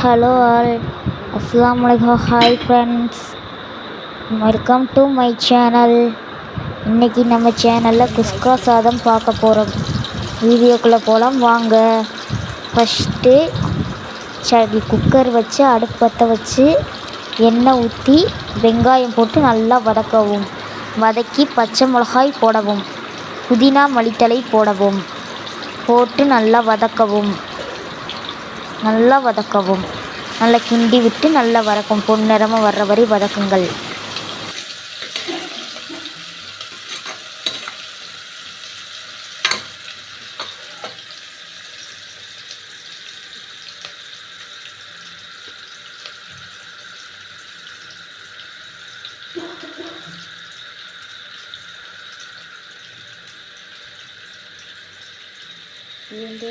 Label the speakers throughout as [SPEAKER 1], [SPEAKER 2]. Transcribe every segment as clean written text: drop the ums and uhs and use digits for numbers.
[SPEAKER 1] Hello all, Assalamualaikum, hi friends, welcome to my channel. இன்றைக்கி நம்ம சேனலில் குஸ்கா சாதம் பார்க்க போகிறோம். வீடியோக்குள்ளே போகலாம் வாங்க. ஃபஸ்ட்டு குக்கர் வச்சு அடுப்பு பற்ற வச்சு எண்ணெய் ஊற்றி வெங்காயம் போட்டு நல்லா வதக்கவும். வதக்கி பச்சை மிளகாய் போடவும், புதினா மல்லித்தழை போடவும், போட்டு நல்லா வதக்கவும். நல்லா கிண்டி விட்டு நல்லா வதக்கும். பொன்னிறமாக வர்ற வரை வதக்குங்கள்.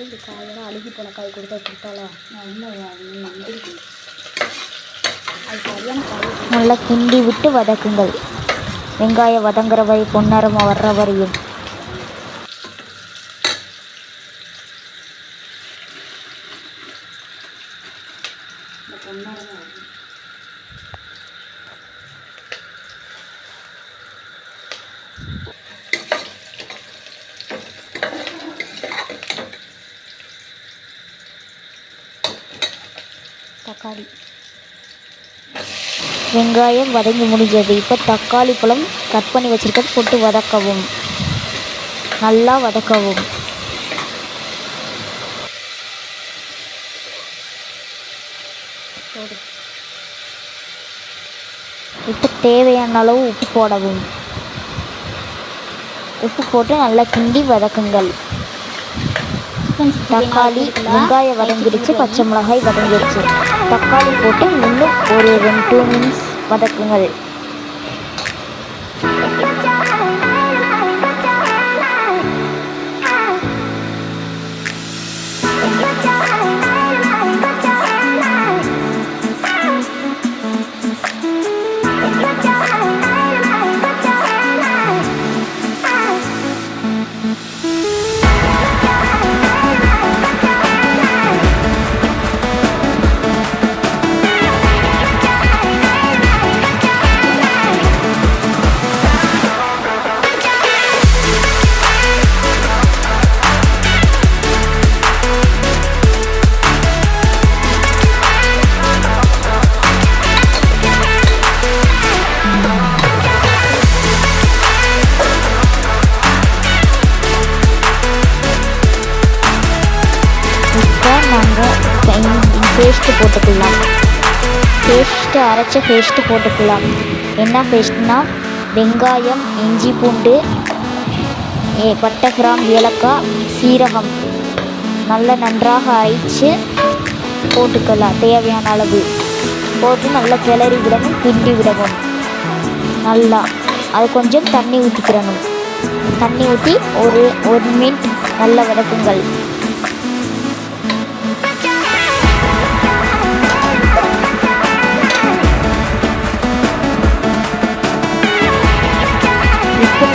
[SPEAKER 1] இந்த காயெல்லாம் அழுகி போன காய் கொடுத்தாலும் நல்லா கிண்டி விட்டு வதக்குங்கள். வெங்காயம் வதங்குற வரை பொன்னரமாக வர்ற வரையும். தக்காளி வெங்காயம் வதங்கி முடிஞ்சது. இப்போ தக்காளி பழம் கட் பண்ணி வச்சுருக்கிறது போட்டு வதக்கவும். நல்லா வதக்கவும். இப்போ தேவையான அளவு உப்பு போடவும். உப்பு போட்டு நல்லா கிண்டி வதக்குங்கள். தக்காளி வெங்காயம் வதங்கிடுச்சு, பச்சை மிளகாய் வதங்கிடுச்சு. தக்காளி போட்டு இன்னும் ஒரு 2 நிமிஷம் வதக்குங்கள். பேஸ்ட்டு போட்டுக்கலாம். அரைச்ச பேஸ்ட்டு போட்டுக்கலாம். என்ன பேஸ்ட்னா வெங்காயம், இஞ்சி பூண்டு, பட்டை, கிராம்பு, ஏலக்காய், சீரகம் நல்லா நன்றாக அரைச்சு போட்டுக்கலாம். தேவையான அளவு போட்டு நல்லா கிளறி விடணும், கிண்டி விடணும். நல்லா அது கொஞ்சம் தண்ணி ஊற்றிக்கிறணும். தண்ணி ஊற்றி ஒரு 1 மினிட் நல்லா வதக்குங்கள்.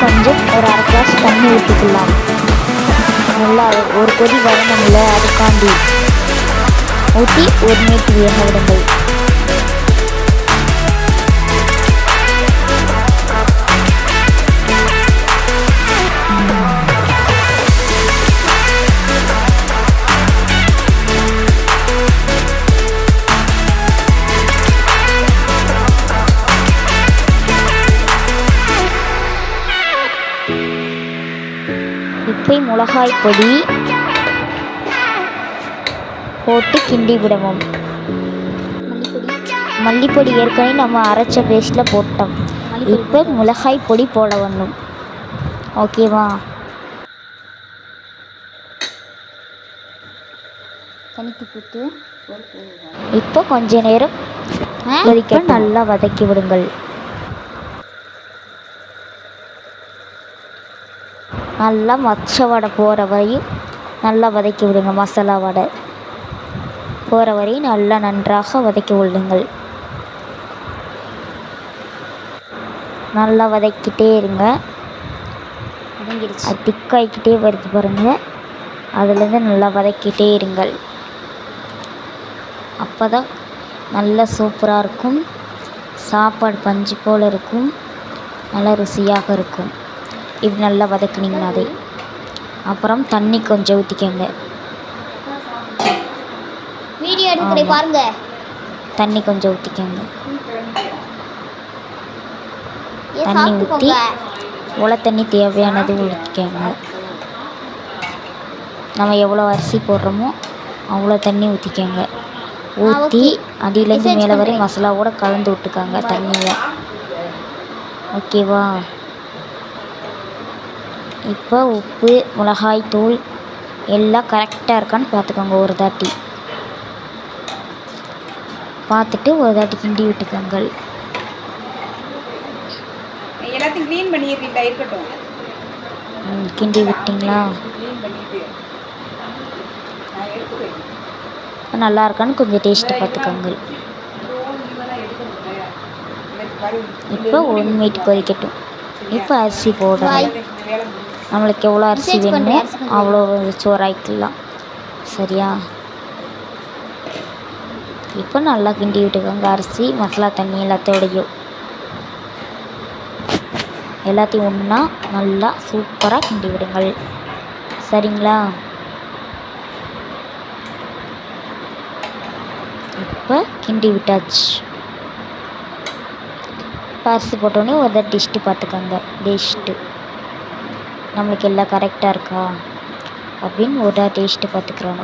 [SPEAKER 1] கொஞ்சம் ஒரு 1/2 கிளாஸ் தண்ணி ஊற்றிக்கலாம். நல்லா ஒரு கொதி வரணும்ல, அதுக்காண்டி ஊற்றி 1 மினிட் வேக விடுங்கள். இப்போ மிளகாய் பொடி போட்டு கிண்டி விடவும். மல்லிப்பொடி ஏற்கனவே நம்ம அரைச்ச பேஸ்ட்டில் போட்டோம். இப்போ மிளகாய் பொடி போட வேணும். ஓகேவா? இப்போ கொஞ்ச நேரம் கொதிக்க நல்லா வதக்கி விடுங்கள். நல்லா மச்ச வடை போகிற வரையும் நல்லா வதக்கி விடுங்க. மசாலா வடை போகிற வரையும் நல்லா நன்றாக வதக்கி விடுங்கள். நல்லா வதக்கிட்டே இருங்க. அது திக்காய்க்கிட்டே வருது பாருங்கள். அதுலேருந்து நல்லா வதக்கிட்டே இருங்கள். அப்போ தான் நல்லா சூப்பராக இருக்கும். சாப்பாடு பஞ்சு போல் இருக்கும். நல்லா ருசியாக இருக்கும். இப்படி நல்லா வதக்குனிங்கன்னா அதை. அப்புறம் தண்ணி கொஞ்சம் ஊற்றிக்கங்க.
[SPEAKER 2] வீடியோ எடுக்கிறே பாருங்க.
[SPEAKER 1] தண்ணி கொஞ்சம் ஊற்றிக்கங்க. தண்ணி ஊற்றி உலை தண்ணி தேவையானது ஊற்றிக்கங்க. நம்ம எவ்வளோ அரிசி போடுறோமோ அவ்வளோ தண்ணி ஊற்றிக்கங்க. ஊற்றி அடியிலேருந்து மேலே வரை மசாலாவோட கலந்து விட்டுக்கங்க தண்ணியை. ஓகேவா? இப்போ உப்பு மிளகாய் தூள் எல்லாம் கரெக்டாக இருக்கான்னு பார்த்துக்கோங்க. ஒரு தாட்டி பார்த்துட்டு ஒரு தாட்டி கிண்டி விட்டுக்கோங்க.
[SPEAKER 3] எல்லாத்தையும் க்ளீன் பண்ணிடுறீங்களா? இருக்கட்டும்.
[SPEAKER 1] கிண்டி விட்டிங்களா? நல்லா இருக்கான்னு கொஞ்சம் டேஸ்ட்டு பார்த்துக்கோங்க. இப்போ 1 மினிட் கொதிக்கட்டும். இப்போ அரிசி போடணும். நம்மளுக்கு எவ்வளோ அரிசி வேணுமோ அவ்வளோ சோறாக்கிக்கலாம். சரியா? இப்போ நல்லா கிண்டி விட்டுக்கோங்க. அரிசி மசாலா தண்ணி எல்லாத்தையும் ஒன்றா நல்லா சூப்பராக கிண்டி விடுங்கள். சரிங்களா? இப்போ கிண்டி விட்டாச்சு. இப்போ அரிசி போட்டோடனே ஒரு தடவை டேஸ்ட்டு பார்த்துக்கோங்க. டேஸ்ட்டு நம்மளுக்கு எல்லாம் கரெக்டாக இருக்கா அப்படின்னு ஒரு தடவை டேஸ்ட்டு பார்த்துக்கிறோம்.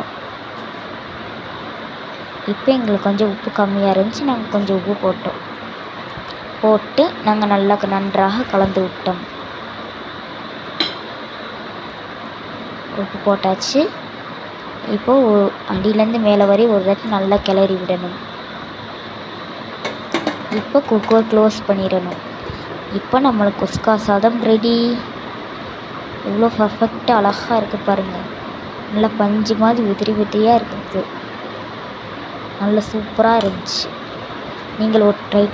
[SPEAKER 1] இப்போ எங்களுக்கு கொஞ்சம் உப்பு கம்மியாக இருந்துச்சு. நாங்கள் கொஞ்சம் உப்பு போட்டு நாங்கள் நன்றாக கலந்து விட்டோம். உப்பு போட்டாச்சு. இப்போது அடியிலேருந்து மேலே வரை ஒரு தடவை நல்லா கிளறி விடணும். இப்போ குக்கர் க்ளோஸ் பண்ணிடணும். இப்போ நம்மளுக்கு குஸ்கா சாதம் ரெடி. எவ்வளோ பர்ஃபெக்டாக அழகாக இருக்குது பாருங்கள். நல்லா பஞ்சு மாதிரி உதிரியாக இருக்குது. நல்ல சூப்பராக இருந்துச்சு. நீங்கள் ஒரு ட்ரை